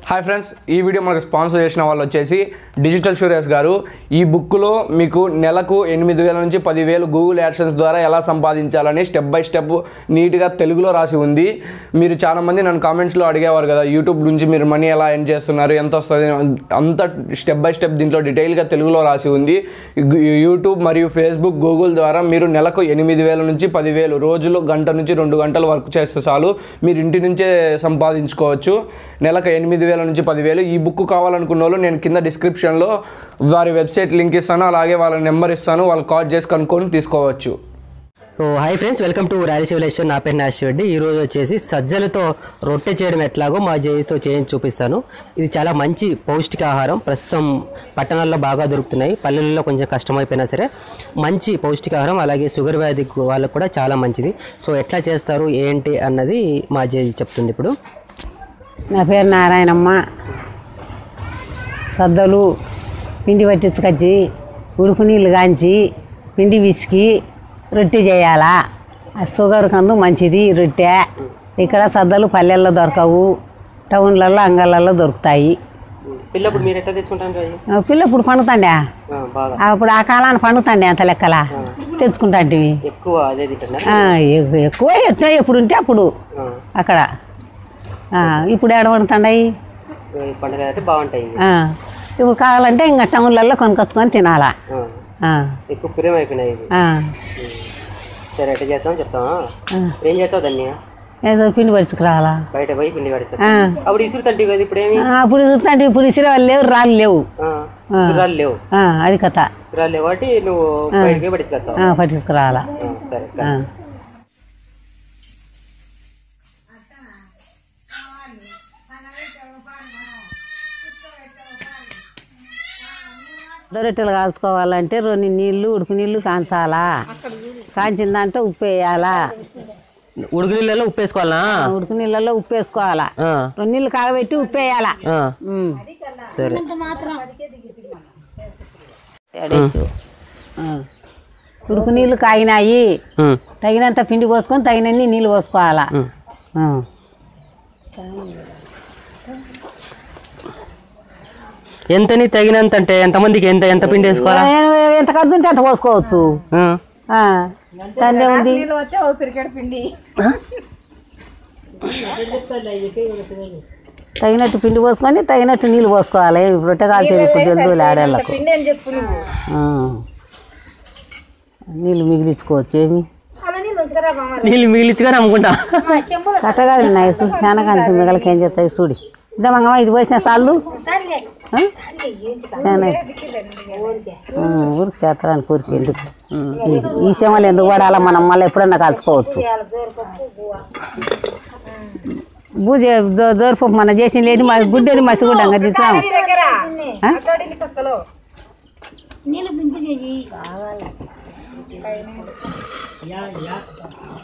Hi friends, ఈ video మనకు sponsor చేసిన వాళ్ళు వచ్చేసి డిజిటల్ సురేష్ గారు. ఈ బుక్లో మీకు నెలకు 8,000 నుంచి 10,000 గూగుల్ యాడ్సెన్స్ ద్వారా ఎలా సంపాదించాలని స్టెప్ బై స్టెప్ నీట్గా తెలుగులో రాసి ఉంది. మీరు చాలామంది నన్ను కామెంట్స్లో అడిగేవారు కదా, యూట్యూబ్ నుంచి మీరు మనీ ఎలా ఎర్న్ చేస్తున్నారు, ఎంత వస్తుంది, అంత స్టెప్ బై స్టెప్ దీంట్లో డీటెయిల్గా తెలుగులో రాసి ఉంది. యూట్యూబ్ మరియు ఫేస్బుక్, గూగుల్ ద్వారా మీరు నెలకు 8,000 నుంచి 10,000 రోజులు గంట నుంచి 2 గంటలు వర్క్ చేస్తే చాలు మీరు ఇంటి నుంచే సంపాదించుకోవచ్చు. నెలకు 8,000 నుంచి 10,000. ఈ బుక్ కావాలనుకున్న వాళ్ళు నేను కింద డిస్క్రిప్షన్లో వారి వెబ్సైట్ లింక్ ఇస్తాను, అలాగే వాళ్ళ నెంబర్ ఇస్తాను, వాళ్ళు కాల్ చేసి కనుక్కొని తీసుకోవచ్చు. Hi friends, welcome to Rayalaseema. నా పేరు నాశిరెడ్డి. ఈరోజు వచ్చేసి సజ్జలతో రొట్టె చేయడం ఎట్లాగో మా చేతితో చేయించి చూపిస్తాను. ఇది చాలా మంచి పౌష్టికాహారం. ప్రస్తుతం పట్టణాల్లో బాగా దొరుకుతున్నాయి, పల్లెల్లో కొంచెం కష్టమైపోయినా సరే మంచి పౌష్టికాహారం. అలాగే షుగర్ వ్యాధి వాళ్ళకు కూడా చాలా మంచిది. సో ఎట్లా చేస్తారు ఏంటి అన్నది మా చేతి చెప్తుంది ఇప్పుడు. నా పేరు నారాయణమ్మ. సద్దలు పిండి పట్టించుకొచ్చి ఉడుకు నీళ్ళు కాంచి పిండి విసికి రొట్టె చేయాలా. షుగర్ కందు మంచిది రొట్టె. ఇక్కడ సద్దలు పల్లెల్లో దొరకవు, టౌన్లలో అంగళ్ళల్లో దొరుకుతాయి. పిల్లప్పుడు పండుతాండే, అప్పుడు ఆ కాలాన్ని పండుతాండే అంత లెక్కల తెచ్చుకుంటాంటివి. ఎక్కువ ఎట్లా ఎప్పుడు ఉంటే అప్పుడు అక్కడ. ఇప్పుడు ఏడ వండుతాయి బాగుంటాయి. ఇప్పుడు కావాలంటే ఇంకా టౌన్లలో కొనుకొచ్చుకొని తినాలా. ఎక్కువ ప్రియం అయిపోయినాయి. సరే ఎట్లా చేస్తాం చెప్తావా? ఏం చేస్తావు దాన్ని? ఏదో పిండి పరుచుకురావాలా, బయట పోయి పిండి పడుతుంది. అప్పుడు ఇసురుతంటే కదా, ఇప్పుడు ఏమి అప్పుడు ఇసురుతంటే ఇప్పుడు ఇసురు వాళ్ళు లేవు, రాళ్ళు లేవు, రాళ్ళు లేవు. అది కథ. రాళ్ళు లేవు కాబట్టి నువ్వు బయటకి పట్టించుకొచ్చావు. పట్టించుకురావాలా. సరే. రొట్టెలు కాల్చుకోవాలంటే 2 నీళ్ళు ఉడుకు నీళ్ళు కాంచాలా. కాంచిన దాంట్లో ఉప్పు వేయాలా. ఉడుకు నీళ్ళలో ఉప్పు వేసుకోవాలా? ఉడుకు నీళ్ళలో ఉప్పు వేసుకోవాలా. 2 నీళ్ళు కాగబెట్టి ఉప్పు వేయాలా. సరే. ఉడుకు నీళ్ళు కాగినాయి, తగినంత పిండి పోసుకొని తగినన్ని నీళ్ళు పోసుకోవాలా. ఎంతని తగినంత అంటే ఎంతమందికి ఎంత పిండి వేసుకోవాలా? ఎంత ఖర్చు ఉంటే అంత పోసుకోవచ్చు. ఉంది తగినట్టు పిండి పోసుకొని తగినట్టు నీళ్ళు పోసుకోవాలి. రొట్టె కాల్చేది ఇప్పుడు ఆడేళ్ళకు నీళ్ళు మిగిలించుకోవచ్చు. ఏమి నీళ్ళు మిగిలించుకొని అమ్ముకుంటా కట్టగాలి ఉన్నాయి. చాలా కంటే మిగలకేం చేస్తాయి చూడి. ఇద్దామంగమ్మ, ఇది పోసిన సార్లు ఊరికి చేస్తానికి ఊరికి ఎందుకు ఈ శమలు ఎందుకు పడాలా? మనం మళ్ళీ ఎప్పుడన్నా కాల్చుకోవచ్చు. బూజ దోరపప్పు మన చేసిన లేని మా గుడ్డని మసిగుడ్డంగా తింటాము.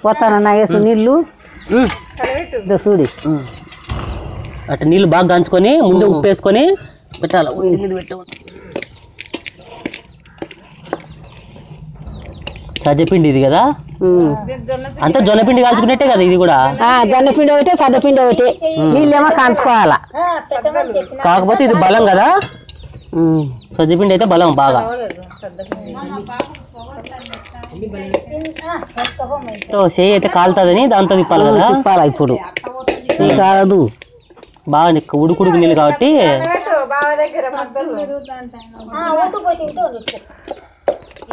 పోతానన్నా వేసు నీళ్ళు చూడి. అట్లా నీళ్ళు బాగా కాంచుకొని ముందు ఉప్పు వేసుకొని పెట్టాలి. సజ్జపిండి ఇది కదా, అంతా జొన్నపిండి కాల్చుకున్నట్టే కదా ఇది కూడా. జొన్నపిండి ఒకటే, సజ్జపిండి ఒకటే. నీళ్ళేమో కాంచుకోవాలా. కాకపోతే ఇది బలం కదా, సజ్జపిండి అయితే బలం బాగా. చేయి అయితే కాలుతుందని దాంతో తిప్పాలి కదా. తిప్పాలా ఇప్పుడు కాదు, బాగా ఉడుకుడుకు నీళ్ళు కాబట్టి.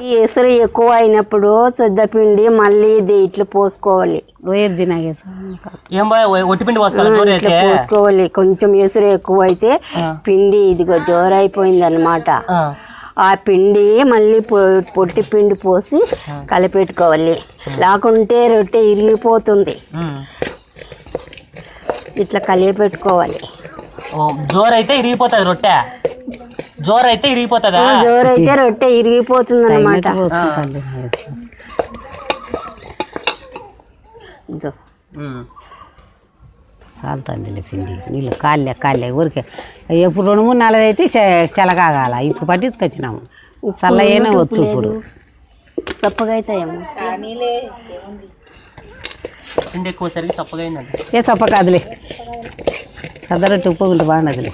ఈ ఎసురు ఎక్కువ అయినప్పుడు సొద్దపిండి మళ్ళీ ఇట్లా పోసుకోవాలి. ఏం ఒట్టిపిండి పోసుకోవాలి. కొంచెం ఎసురు ఎక్కువ అయితే పిండి ఇదిగో జోరైపోయింది అనమాట. ఆ పిండి మళ్ళీ పొట్టి పిండి పోసి కలిపెట్టుకోవాలి, లేకుంటే రొట్టె ఇరిగిపోతుంది. ఇట్లా కలిపెట్టుకోవాలి. జోరైతే ఇరిగిపోతుంది రొట్టె. జోరైతే ఇరిగిపోతుందా? జోరైతే రొట్టె ఇరిగిపోతుంది అనమాట. కాలుతుంది పిండి నీళ్ళు కాళ్ళే ఊరికే. ఎప్పుడు 2, 3, 4 అయితే చెలకాగాల. ఇప్పుడు పట్టించుకొచ్చినాము, చల్లయ్యేనే వచ్చు. ఇప్పుడు చప్పగా అవుతాయేమో. పిండి ఎక్కువ సరికి చప్పగా అయిందండి. ఏ చప్ప కాదులే, సద్ద రొట్టె ఉప్పుకుంటే బాగుండదులే.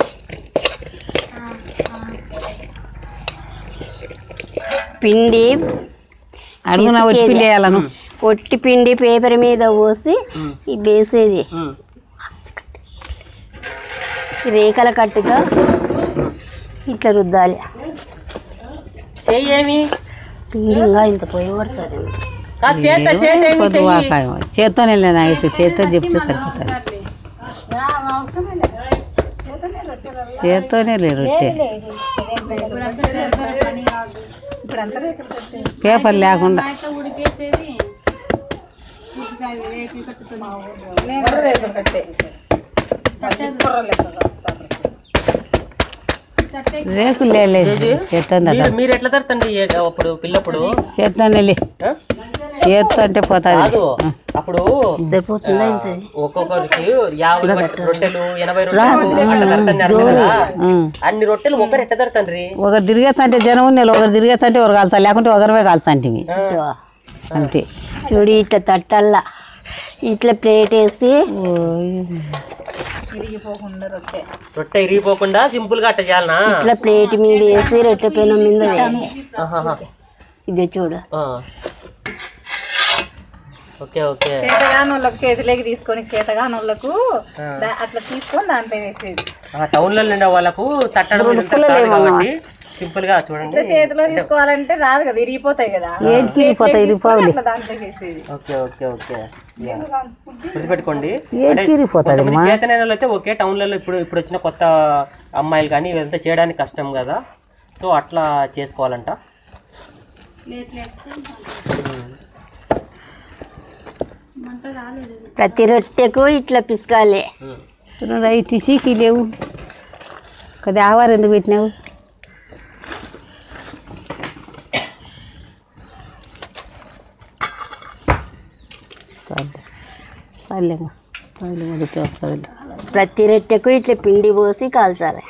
పిండి అడుగున ఒట్టి పిండి వేయాలను. ఒట్టి పిండి పేపర్ మీద పోసి వేసేది రేఖల కట్టుగా ఇట్లా రుద్దాలి. పిండి ఇంత పోయి పడుతుంది. చేత్తోనే లేదు, చేత్తో చెప్తే సరిపోతుంది. చేత్తోనే లేదు రొట్టె, పేపర్ లేకుండా. రేకులు లేదు, మీరు ఎట్లా తరుతండి అప్పుడు పిల్లప్పుడు? చేత్తోనే చేత్తో అంటే పోతుంది. అప్పుడు ఒక్కొక్కరికి 50 రొట్టెలు 80 రొట్టెలు అన్ని రొట్టెలు ఒకరు ఎట్లా తరుతండ్రి? ఒకరు తిరిగేస్తంటే జనం ఉన్నాయి, ఒకరు తిరిగేస్తంటే ఒకరు కాలుతా, లేకుంటే ఒకరివే కాలుతాంటి అంతే. చూడు ఇట్లా తట్టల్లా ఇట్లా ప్లేట్ వేసి రొట్టె ఇరిగిపోకుండా సింపుల్ గా అట్ట చేయాలనా? ఇట్లా ప్లేట్ మీద వేసి రొట్టె పెనం మీద వేయాలి. ఇదే చూడు. Okay okay. చేతగానోళ్ళకు చేతిలోకి తీసుకొని చేతగానోళ్ళకు అట్లా తీసుకొని దాంట్లో వేసేది. టౌన్ లో ఉండే వాళ్ళకు తట్టడం కాబట్టి సింపుల్ గా చూడండి. చేతిలో తీసుకోవాలంటే రాదు కదా, ఇరిగిపోతాయి కదా. దాంట్లో వేసేది. ఓకే ఓకే ఓకే, గుర్తుపెట్టుకోండి. చేతనైన అయితే ఓకే, టౌన్లలో ఇప్పుడు వచ్చిన కొత్త అమ్మాయిలు కానీ ఇదంతా చేయడానికి కష్టం కదా, సో అట్లా చేసుకోవాలంట. ప్రతి రొట్టెకు ఇట్లా పిసకాలి. రైతు చీకి లేవు కదా, ఆవారు ఎందుకు పెట్టినావు? ప్రతి రొట్టెకు ఇట్లా పిండి పోసి కాల్చాలి.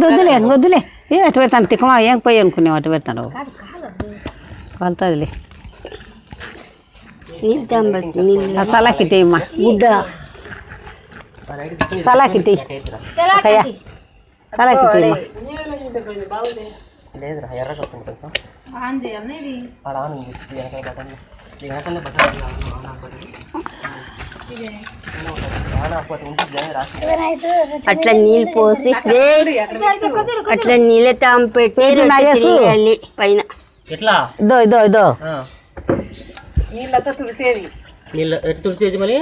వద్దులే వద్దులే, అటు పెడతాను తిక్కమా, ఏం పోయి అనుకున్నావు, అటు పెడతాను కాలుతుందిలే. సలాకిట్టేయమ్మా, గుడ్డ సలాకిట్టి సలాకిట్టేయమ్మా. లేదురా ఎర్రగా వస్తుంది కొంచెం. అట్లా నీళ్ళు పోసి అట్లా నీళ్ళ తాము పెట్టి పైన ఎట్లా ఇదో ఇదో ఇదో నీళ్ళతో తుడిసేది. నీళ్ళు తుడిచేది మరి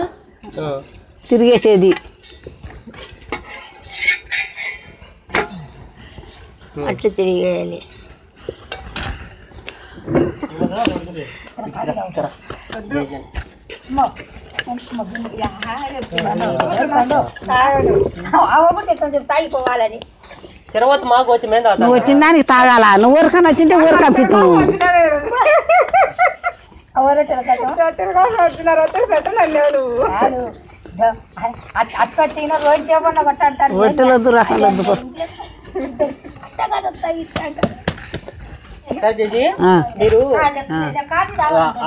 తిరిగేసేది. అట్లా తిరిగేయాలి. తాగిపోవాలని తర్వాత మాకు వచ్చి మేము నువ్వు వచ్చిన దానికి తాగాల, నువ్వు ఊరికన్నా వచ్చింటే ఊరు కంపించు. రొట్టెలొద్దు రకాలొద్దు. మీరు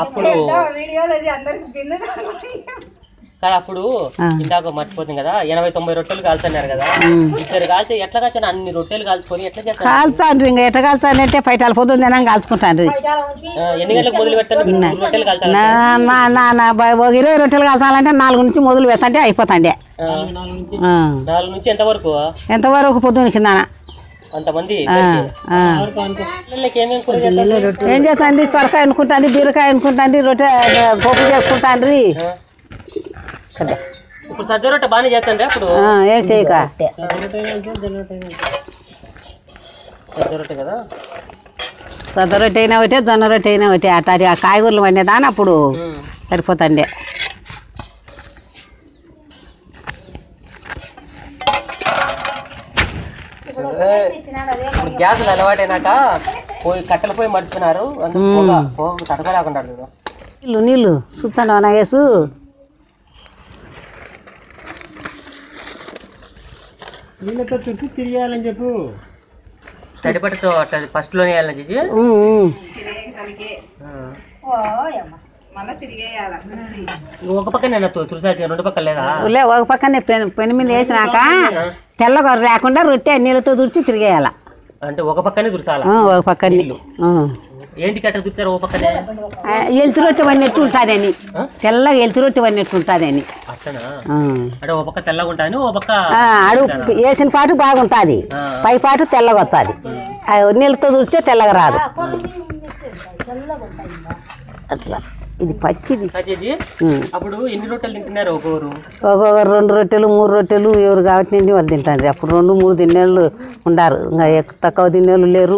అప్పుడు అప్పుడు ఇందాక మర్చిపోతుంది కదా, 80-90 రొట్టెలు కాల్చున్నారు కదా, ఇద్దరు కాల్చి ఎట్లా కాల్చాను అన్ని రొట్టెలు కాల్చుకొని ఎట్లా చేస్తారు? కాల్చాను ఇంకా ఎట్లా కాల్చానంటే పైటాలు పొద్దున్న కాల్చుకుంటాను. ఎన్ని గంటలకు మొదలు పెడతాను రొట్టెలు కాల్చాలి? 20 రొట్టెలు కాల్చాలంటే 4 నుంచి మొదలు పెడతాంటే అయిపోతాండే. 4 నుంచి ఎంతవరకు? ఎంతవరకు పొద్దున్న కింద అంతమంది ఏం చేస్తాండి? సొరకాయ అనుకుంటాండి, బీరకాయ అనుకుంటాండి, రొట్టె పప్పు చేసుకుంటాండ్రి. ఇప్పుడు సజ్జ రొట్టె బాగానే చేస్తాండి. అప్పుడు ఏం చేయక సజ్జ రొట్టె కదా, సజ్జ రొట్టె అయినా ఒకటే, జొన్న రొట్టె అయినా ఒకటే. అట్లా ఆ కాయగూరలు వండేదాని అప్పుడు సరిపోతాండే. గ్యాసులు అలవాటైనాక పోయి కట్టెలు పోయి మడుతున్నారు, తడకలేకుండా. నీళ్ళు నీళ్ళు చూస్తాను నాగేసు. నీళ్ళతో చుట్టూ తిరిగేయాలని చెప్పు. తడిపట్టుతో ఫస్ట్ లోనే వేయాలని చేసి మళ్ళీ తిరిగేయాల ఒక పక్కనే తులసి రెండు పక్కల లేదా ఒక పక్కనే పెను మీద వేసినాక తెల్లగొర లేకుండా రొట్టె నీళ్ళతో తుడిచి తిరిగేయాల. అంటే ఒక పక్కనే తులసాల? ఒక పక్కనే. ఏంటి కట్ట తుడిచారు ఒక పక్కనే? ఎలుతు రొట్టె వన్నట్టు ఉంటుందని, తెల్లగా ఎలుతు రొట్టె వన్నట్టు ఉంటుందని. అట్టనా? అంటే ఒక పక్క తెల్లగా ఉంటుంది, ఒక పక్క అడుగు వేసిన పాటు బాగుంటుంది, పై పాటు తెల్లగా వస్తుంది. నీళ్ళతో తుడిస్తే తెల్లగా రాదు. అట్లా ఇది పచ్చిది. అప్పుడు ఎన్ని రొట్టెలు తింటున్నారు ఒక్కొక్కరు? 2 రొట్టెలు 3 రొట్టెలు ఎవరు కాబట్టి నిండి వాళ్ళు తింటారు. అప్పుడు 2-3 తినేళ్ళు ఉండారు, ఇంకా తక్కువ తినేళ్ళు లేరు.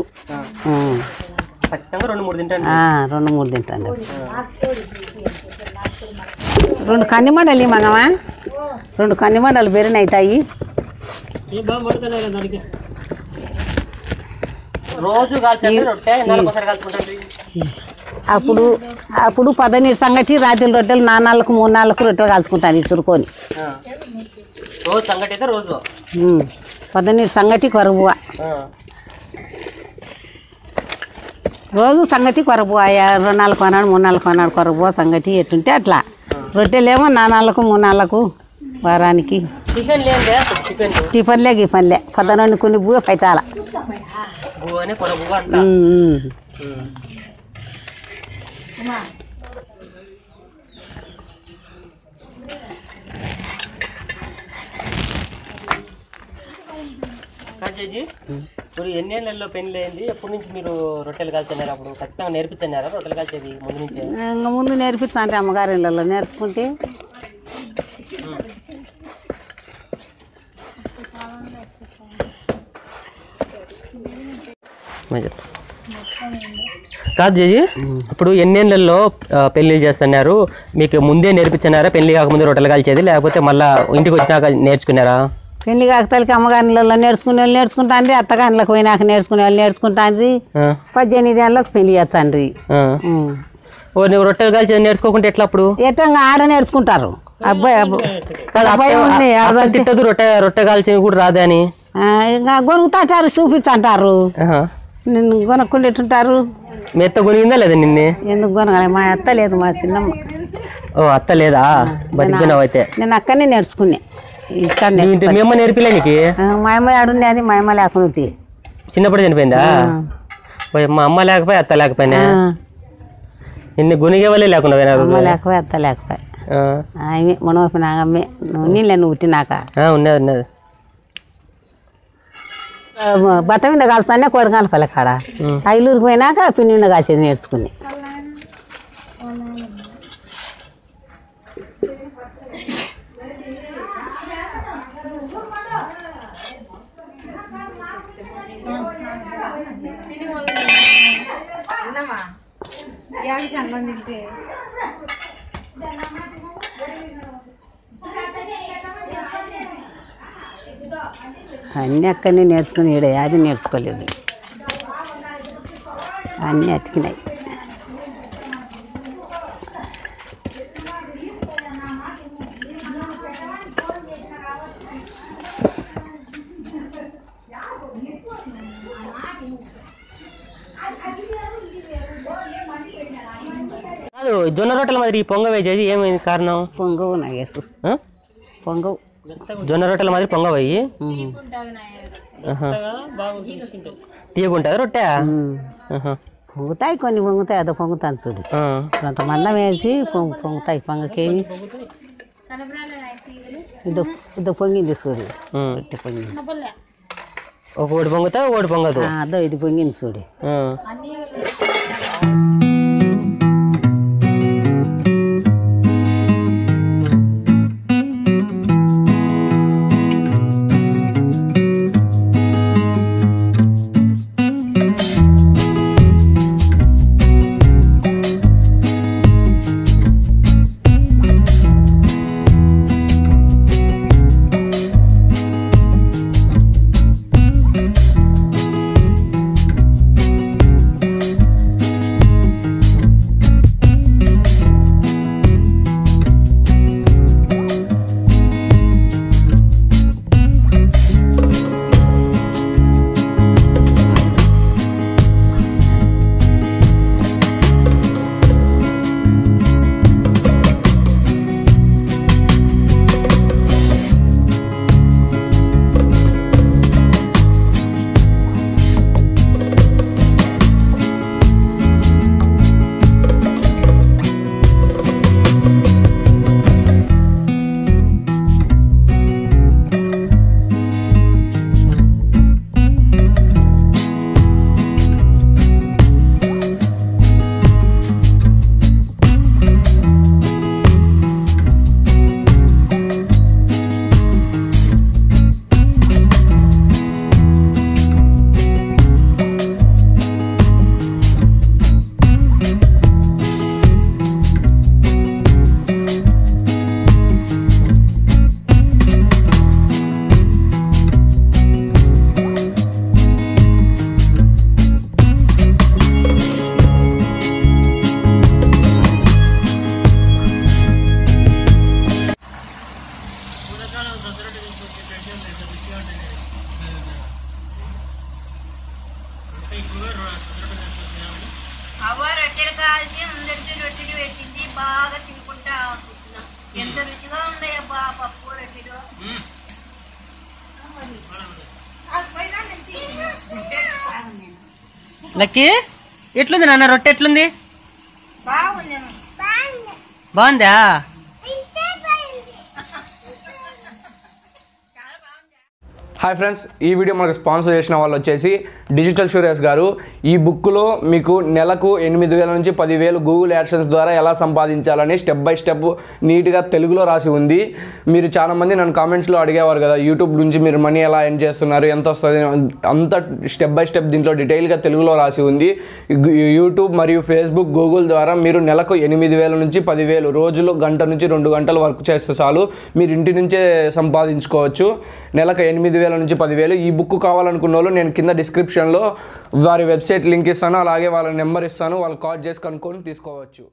ఖచ్చితంగా 2-3 తింటాను. 2-3 తింటాను. 2 కన్నిమండలు మంగమా, 2 కన్నిమండలు బెరిన అవుతాయి. రోజు కాల్చండి రొట్టె, నెలకొకసారి కాల్చుకుంటుంది. అప్పుడు 12 సంగటి, రాత్రి రొట్టెలు 4 నాళ్ళకు 3 నాళ్ళకు రొట్టెలు కాల్చుకుంటాను చురుకొని. రోజు సంగటి అయితే రోజు 12 సంగటి కొరబువ, రోజు సంగటి కొరబువ. 2 నాళ్ళకు కొన్నాడు 3 నాళ్ళకు కొన్నాడు కొరబువ సంగటి ఎట్టుంటే అట్లా. రొట్టెలేమో 4 నాళ్ళకు 3 నాళ్ళకు వారానికి. టిఫన్లే గిఫన్లే 12 కొన్ని బువ్వ పెట్టాల. ఇప్పుడు ఎన్ని ఏళ్ళలో పెళ్లి అయింది? ఎప్పటి నుంచి మీరు రొట్టెలు కాల్చున్నారు? అప్పుడు ఖచ్చితంగా నేర్పించున్నారా రొట్టెలు కాల్చేది ముందు నుంచే? ఇంకా ముందు నేర్పిస్తా అంటే అమ్మగారి ఇళ్ళలో నేర్చుకుంటే. కాదు జేజీ, ఇప్పుడు ఎన్నేళ్ళల్లో పెళ్లి చేస్తున్నారు? మీకు ముందే నేర్పించినారా పెళ్లి కాకముందు రొట్టెలు కాల్చేది, లేకపోతే మళ్ళీ ఇంటికి వచ్చినాక నేర్చుకున్నారా? పెళ్లి కాకతలకి అమ్మగారిలో నేర్చుకునే వాళ్ళు నేర్చుకుంటాండ్రి, అత్తగారిలోకి పోయినాక నేర్చుకునే వాళ్ళు నేర్చుకుంటాండ్రి, 18 ఏళ్ళకి పెళ్లి చేస్తాండ్రి. నువ్వు రొట్టెలు కాల్చేది నేర్చుకోకుంటే ఎట్లా? అప్పుడు ఎట్లా ఆడ నేర్చుకుంటారు. అబ్బాయి తిట్టదు రొట్టె కాల్చేది కూడా రాదా అని? ఇంకా గొనుగుతాంటారు, చూపిస్తుంటారు. నిన్ను కొనుక్కుంటే ఎట్టుంటారు? మీ అత్త కొనిందా లేదా నిన్నే? ఎందుకు కొనగాలి? మా అత్త లేదు, మా చిన్నమ్మ. ఓ అత్త లేదా? బతికినావు అయితే. నేను అక్కడనే నేర్చుకున్నా. మీ అమ్మ నేర్పిలే నీకు? మా అమ్మ ఆడుండే అది, మా అమ్మ లేకుండా చిన్నప్పుడు చనిపోయిందా? మా అమ్మ లేకపోయి అత్త లేకపోయినా నిన్ను గునిగే వాళ్ళే లేకుండా అమ్మ లేకపోయి అత్త లేకపోయి మనోపి నాగమ్మే నీళ్ళే నువ్వు పుట్టినాక ఉన్నది ఉన్నది. బట్ట మీద కాల్తానే కోరికాల పల్లె కాడ ఐలూరుకి పోయినాక పిండి మీద కాల్చేది నేర్చుకుని. అన్నీ అక్కడనే నేర్చుకుని ఈడ అది నేర్చుకోలేదు, అన్నీ అతికినాయి. జొన్న రొట్టెల మాదిరి పొంగ వేసేది ఏమైంది కారణం? పొంగవు నాగేసు, పొంగవు. జొన్న రొట్టెల మాదిరి పొంగ పోయి తీయకుంటుంది రొట్టె. పొంగుతాయి కొన్ని, పొంగుతాయి అదో పొంగుతాను చూడు. అంత మందం వేసి పొంగుతాయి. పొంగకేమి ఇదో పొంగింది చూడు, రొట్టె పొంగింది. ఒకటి పొంగుతా ఒకటి పొంగదు. అదో ఇది పొంగింది చూడు. అవ్వ రొట్టెలు కాల్చి అందరికి రొట్టెలు పెట్టింది బాగా తినుకుంటా కూర్చున్నాం. ఎంత రుచిగా ఉన్నాయబ్బా పప్పు రొట్టెలు. లక్కీ ఎట్లుంది నాన్న రొట్టె ఎట్లుంది? బాగుందా? హాయ్ ఫ్రెండ్స్, ఈ వీడియో మనకు స్పాన్సర్ చేసిన వాళ్ళు వచ్చేసి డిజిటల్ సురేష్ గారు. ఈ బుక్లో మీకు నెలకు 8,000 నుంచి 10,000 గూగుల్ యాడ్సెన్స్ ద్వారా ఎలా సంపాదించాలని స్టెప్ బై స్టెప్ నీట్గా తెలుగులో రాసి ఉంది. మీరు చాలామంది నన్ను కామెంట్స్లో అడిగేవారు కదా, యూట్యూబ్ నుంచి మీరు మనీ ఎలా ఎర్న్ చేస్తున్నారు, ఎంత వస్తుంది, అంత స్టెప్ బై స్టెప్ దీంట్లో డీటెయిల్గా తెలుగులో రాసి ఉంది. యూట్యూబ్ మరియు ఫేస్బుక్, గూగుల్ ద్వారా మీరు నెలకు 8,000 నుంచి 10,000 రోజులు గంట నుంచి 2 గంటలు వర్క్ చేస్తే చాలు మీరు ఇంటి నుంచే సంపాదించుకోవచ్చు. నెలకు 8,000 నుంచి 10,000. ఈ బుక్ కావాలనుకున్న వాళ్ళు నేను కింద డిస్క్రిప్షన్లో వారి వెబ్సైట్ లింక్ ఇస్తాను, అలాగే వాళ్ళ నెంబర్ ఇస్తాను, వాళ్ళు కాల్ చేసి కనుక్కొని తీసుకోవచ్చు.